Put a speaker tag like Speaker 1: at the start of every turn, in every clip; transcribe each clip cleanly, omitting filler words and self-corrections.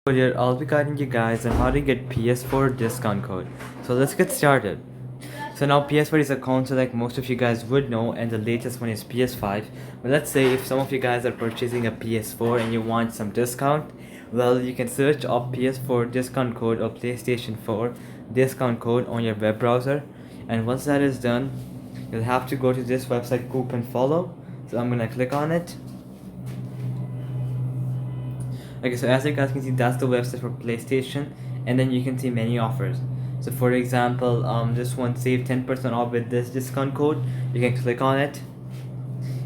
Speaker 1: Here I'll be guiding you guys on how to get PS4 discount code. So let's get started. So now PS4 is a console like most of you guys would know, and the latest one is PS5. But let's say if some of you guys are purchasing a PS4 and you want some discount, well, you can search up PS4 discount code or PlayStation 4 discount code on your web browser. And once that is done, you'll have to go to this website Coupon Follow. So I'm gonna click on it. Okay, so as you guys can see, that's the website for PlayStation, and then you can see many offers. So for example, this one, save 10% off with this discount code. You can click on it,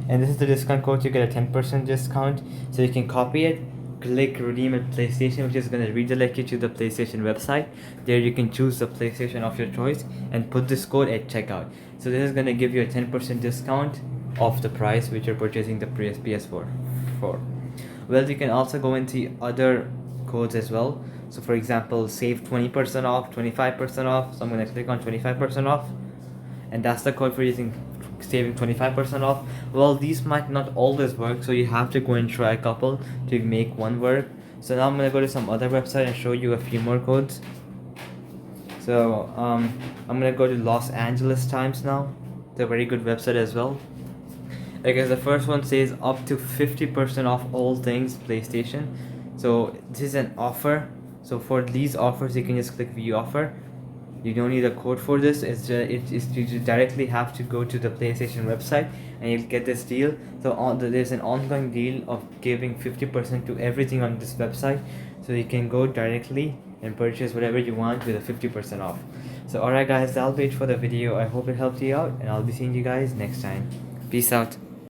Speaker 1: and this is the discount code. You get a 10% discount. So you can copy it, click redeem at PlayStation, which is going to redirect you to the PlayStation website. There you can choose the PlayStation of your choice and put this code at checkout. So this is going to give you a 10% discount off the price which you're purchasing the PS4 for. Well, you can also go into other codes as well. So for example, save 20% off, 25% off. So I'm going to click on 25% off, and that's the code for saving 25% off. Well, these might not always work, so you have to go and try a couple to make one work. So now I'm going to go to some other website and show you a few more codes. So I'm going to go to Los Angeles Times now. It's a very good website as well. I guess the first one says up to 50% off all things PlayStation. So this is an offer. So for these offers, you can just click view offer. You don't need a code for this. You just directly have to go to the PlayStation website and you'll get this deal. So there's an ongoing deal of giving 50% to everything on this website. So you can go directly and purchase whatever you want with a 50% off. So alright guys, that'll be it for the video. I hope it helped you out, and I'll be seeing you guys next time. Peace out.